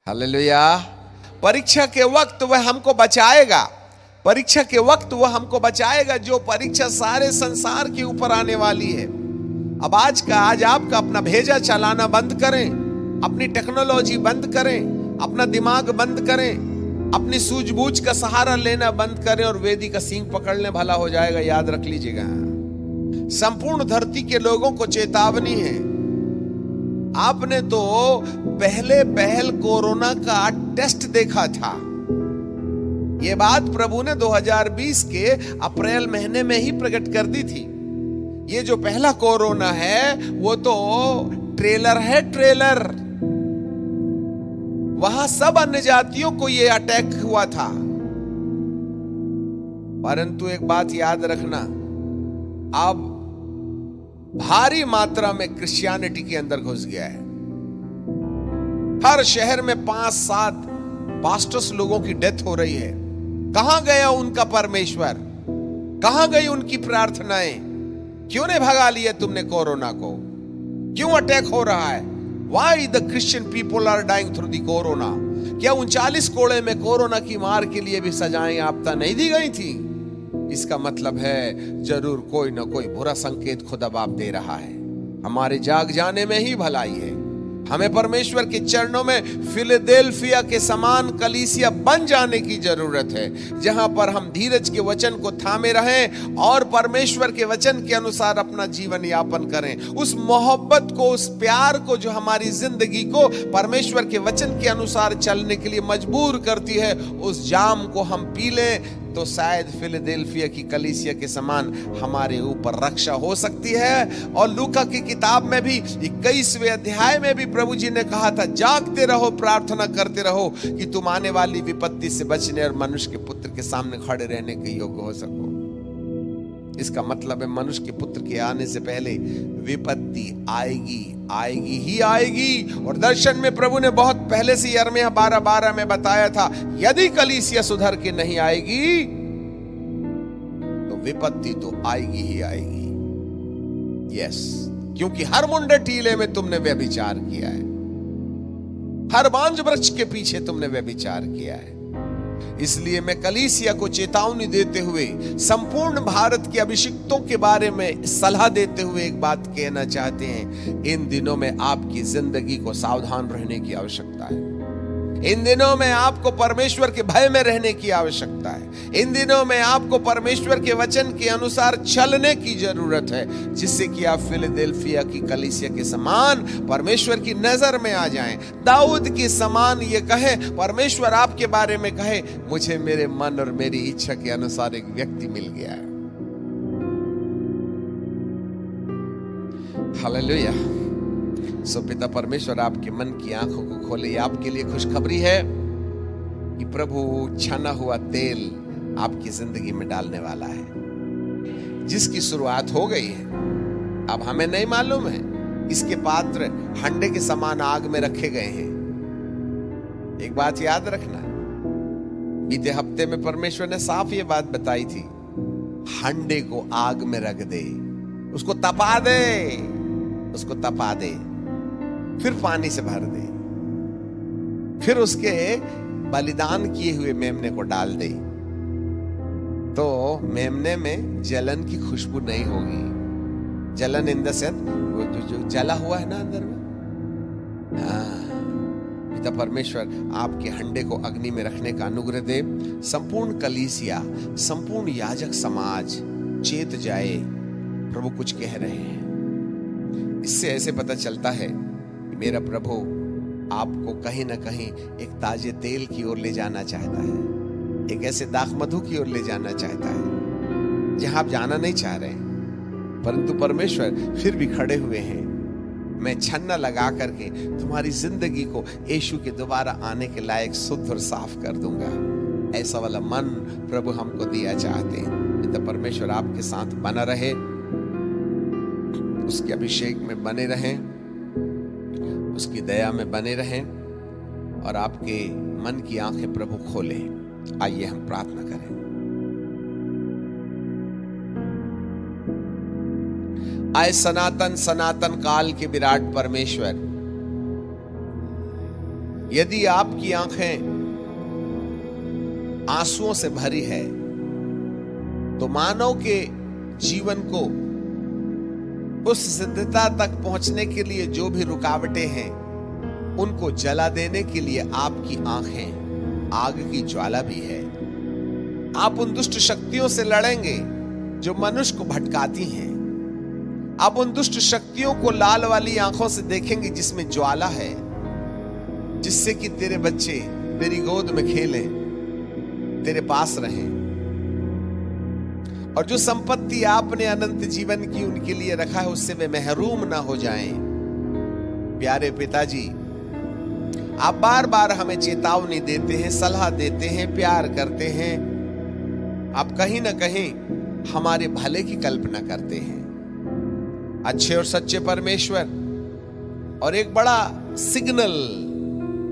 Hallelujah. परीक्षा के वक्त वह हमको बचाएगा, परीक्षा के वक्त वह हमको बचाएगा। जो परीक्षा सारे संसार के ऊपर आने वाली है। अब आज आपका अपना भेजा चलाना बंद करें, अपनी टेक्नोलॉजी बंद करें, अपना दिमाग बंद करें, अपनी सूझबूझ का सहारा लेना बंद करें और वेदी का सींग पकड़ लें, भला हो जाएगा। याद रख लीजिएगा, संपूर्ण धरती के लोगों को चेतावनी है। आपने तो पहल कोरोना का टेस्ट देखा था। यह बात प्रभु ने 2020 के अप्रैल महीने में ही प्रकट कर दी थी। ये जो पहला कोरोना है वो तो ट्रेलर है, ट्रेलर। वहां सब अन्य जातियों को ये अटैक हुआ था। परंतु एक बात याद रखना, अब भारी मात्रा में क्रिश्चियनिटी के अंदर घुस गया है। हर शहर में 5-7 पास्टर्स लोगों की डेथ हो रही है। कहां गया उनका परमेश्वर? कहां गई उनकी प्रार्थनाएं? क्यों नहीं भगा लिया तुमने कोरोना को? क्यों अटैक हो रहा है? Why the Christian people are dying through the corona? क्या 39 कोड़े में कोरोना की मार के लिए भी सजाएं आपता नहीं दी गई थी? इसका मतलब है जरूर कोई ना कोई बुरा संकेत खुदा बाप दे रहा है। हमारे जाग जाने में ही भलाई है। हमें परमेश्वर के चरणों में फिलडेल्फिया के समान कलीसिया बन जाने की जरूरत है, जहां पर हम धीरज के वचन को थामे रहें और परमेश्वर के वचन के अनुसार अपना जीवन यापन करें। उस मोहब्बत को, उस प्यार को जो हमारी जिंदगी को परमेश्वर के वचन के अनुसार चलने के लिए मजबूर करती है, उस जाम को हम पी लें तो शायद फिलडेल्फिया की कलीसिया के समान हमारे ऊपर रक्षा हो सकती है। और लूका की किताब में भी 21वें अध्याय में भी प्रभु जी ने कहा था, जागते रहो, प्रार्थना करते रहो कि तुम आने वाली विपत्ति से बचने और मनुष्य के पुत्र के सामने खड़े रहने के योग्य हो सको। इसका मतलब है मनुष्य के पुत्र के आने से पहले विपत्ति आएगी, आएगी ही आएगी। और दर्शन में प्रभु ने बहुत पहले से यिर्मयाह 12:12 में बताया था, यदि कलीसिया सुधर के नहीं आएगी तो विपत्ति तो आएगी ही आएगी। यस, क्योंकि हर मुंडे टीले में तुमने व्यभिचार किया है, हर बांज वृक्ष के पीछे तुमने व्यभिचार किया है। इसलिए मैं कलीसिया को चेतावनी देते हुए, संपूर्ण भारत के अभिषिक्तों के बारे में सलाह देते हुए एक बात कहना चाहते हैं, इन दिनों में आपकी जिंदगी को सावधान रहने की आवश्यकता है। इन दिनों में आपको परमेश्वर के भय में रहने की आवश्यकता है। इन दिनों में आपको परमेश्वर के वचन के अनुसार चलने की जरूरत है, जिससे कि आप फिलडेल्फिया की कलीसिया के समान परमेश्वर की नजर में आ जाएं। दाऊद के समान ये कहे, परमेश्वर आपके बारे में कहे, मुझे मेरे मन और मेरी इच्छा के अनुसार एक व्यक्ति मिल गया है। हालेलुया। सो पिता परमेश्वर आपके मन की आंखों को खोले। आपके लिए खुशखबरी है कि प्रभु छना हुआ तेल आपकी जिंदगी में डालने वाला है, जिसकी शुरुआत हो गई है। अब हमें नहीं मालूम है, इसके पात्र हंडे के समान आग में रखे गए हैं। एक बात याद रखना, बीते हफ्ते में परमेश्वर ने साफ ये बात बताई थी, हंडे को आग में रख दे, उसको तपा दे, उसको तपा दे, फिर पानी से भर दे, फिर उसके बलिदान किए हुए मेमने को डाल दे, तो मेमने में जलन की खुशबू नहीं होगी। जलन इन द सेंस वो जो जला हुआ है ना अंदर में। पिता परमेश्वर आपके हंडे को अग्नि में रखने का अनुग्रह दे। संपूर्ण कलीसिया, संपूर्ण याजक समाज चेत जाए, प्रभु कुछ कह रहे हैं। इससे ऐसे पता चलता है मेरा प्रभु आपको कहीं ना कहीं एक ताजे तेल की ओर ले जाना चाहता है, एक ऐसे दाख मधु की ओर ले जाना चाहता है जहां आप जाना नहीं चाह रहे, परंतु परमेश्वर फिर भी खड़े हुए हैं। मैं छन्ना लगा करके तुम्हारी जिंदगी को यीशु के दोबारा आने के लायक शुद्ध और साफ कर दूंगा। ऐसा वाला मन प्रभु हमको दिया चाहते हैं। तो परमेश्वर आपके साथ बना रहे, उसके अभिषेक में बने रहें, उसकी दया में बने रहें और आपके मन की आंखें प्रभु खोले। आइए हम प्रार्थना करें। आए सनातन काल के विराट परमेश्वर, यदि आपकी आंखें आंसुओं से भरी है तो मानव के जीवन को उस सिद्धता तक पहुंचने के लिए जो भी रुकावटें हैं उनको जला देने के लिए आपकी आंखें आग की ज्वाला भी है। आप उन दुष्ट शक्तियों से लड़ेंगे जो मनुष्य को भटकाती हैं। आप उन दुष्ट शक्तियों को लाल वाली आंखों से देखेंगे जिसमें ज्वाला है, जिससे कि तेरे बच्चे तेरी गोद में खेलें, तेरे पास रहें, और जो संपत्ति आपने अनंत जीवन की उनके लिए रखा है उससे वे महरूम ना हो जाएं। प्यारे पिताजी, आप बार बार हमें चेतावनी देते हैं, सलाह देते हैं, प्यार करते हैं। आप कहीं ना कहीं हमारे भले की कल्पना करते हैं। अच्छे और सच्चे परमेश्वर, और एक बड़ा सिग्नल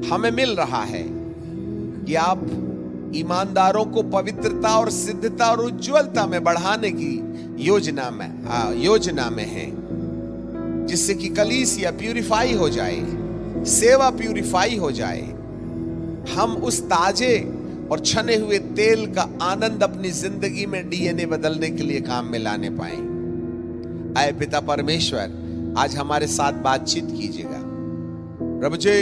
हमें मिल रहा है कि आप ईमानदारों को पवित्रता और सिद्धता और उज्जवलता में बढ़ाने की योजना में हैं, जिससे कि कलीसिया प्यूरिफाई हो जाए, सेवा प्यूरिफाई हो जाए, हम उस ताजे और छने हुए तेल का आनंद अपनी जिंदगी में डीएनए बदलने के लिए काम में लाने पाए। आए पिता परमेश्वर, आज हमारे साथ बातचीत कीजिएगा। प्रभु जी,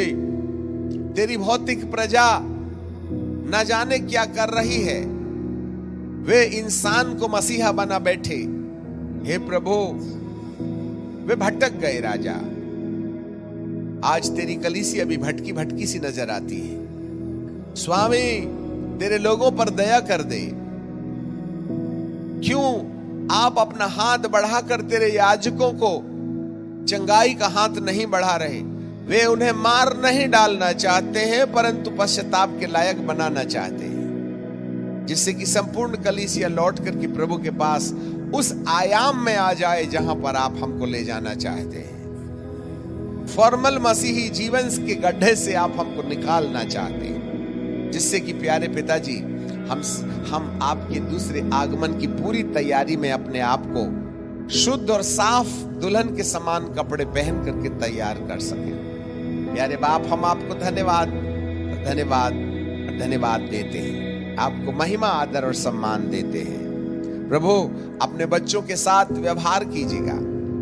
तेरी भौतिक प्रजा न जाने क्या कर रही है, वे इंसान को मसीहा बना बैठे। हे प्रभु, वे भटक गए राजा। आज तेरी कलीसिया भी भटकी भटकी सी नजर आती है। स्वामी, तेरे लोगों पर दया कर दे। क्यों आप अपना हाथ बढ़ाकर तेरे याजकों को चंगाई का हाथ नहीं बढ़ा रहे? वे उन्हें मार नहीं डालना चाहते हैं, परंतु पश्चाताप के लायक बनाना चाहते हैं, जिससे कि संपूर्ण कलीसिया लौट करके प्रभु के पास उस आयाम में आ जाए जहां पर आप हमको ले जाना चाहते हैं। फॉर्मल मसीही जीवन के गड्ढे से आप हमको निकालना चाहते हैं, जिससे कि प्यारे पिताजी, हम आपके दूसरे आगमन की पूरी तैयारी में अपने आप को शुद्ध और साफ दुल्हन के समान कपड़े पहन करके तैयार कर सकें। प्यारे बाप, हम आपको धन्यवाद धन्यवाद धन्यवाद देते हैं, आपको महिमा, आदर और सम्मान देते हैं। प्रभु, अपने बच्चों के साथ व्यवहार कीजिएगा,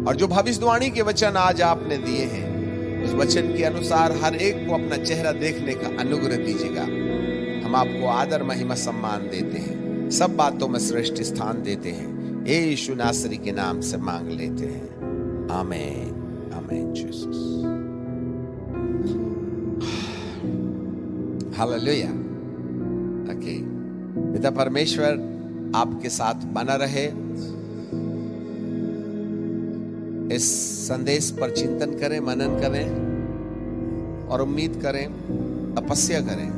और जो भविष्यवाणी के वचन आज आपने दिए हैं उस वचन के अनुसार हर एक को अपना चेहरा देखने का अनुग्रह दीजिएगा। हम आपको आदर, महिमा, सम्मान देते हैं, सब बातों में श्रेष्ठ स्थान देते हैं। यीशु नासरी के नाम से मांग लेते हैं, आमीन आमीन। Jesus, hallelujah. ओके, पिता परमेश्वर आपके साथ बना रहे। इस संदेश पर चिंतन करें, मनन करें और उम्मीद करें, तपस्या करें।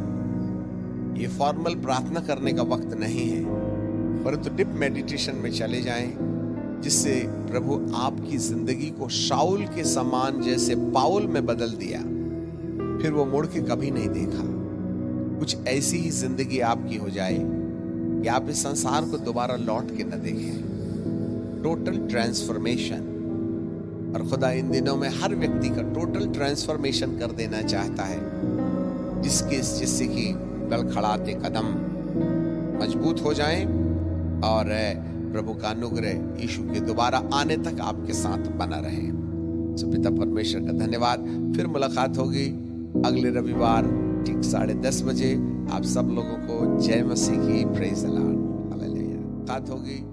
ये फॉर्मल प्रार्थना करने का वक्त नहीं है, परंतु डीप मेडिटेशन में चले जाएं, जिससे प्रभु आपकी जिंदगी को शाऊल के समान जैसे पाउल में बदल दिया, फिर वो मुड़ के कभी नहीं देखा। कुछ ऐसी ही जिंदगी आपकी हो जाए कि आप इस संसार को दोबारा लौट के न देखें। Total transformation. और खुदा इन दिनों में हर व्यक्ति का टोटल ट्रांसफॉर्मेशन कर देना चाहता है, जिससे कि लड़खड़ाते कदम मजबूत हो जाएं और प्रभु का अनुग्रह यीशु के दोबारा आने तक आपके साथ बना रहे। सो पिता परमेश्वर का धन्यवाद। फिर मुलाकात होगी अगले रविवार ठीक 10:30 बजे। आप सब लोगों को जय मसीह की, प्रेज द लॉर्ड, हालेलुया। मुलाकात होगी।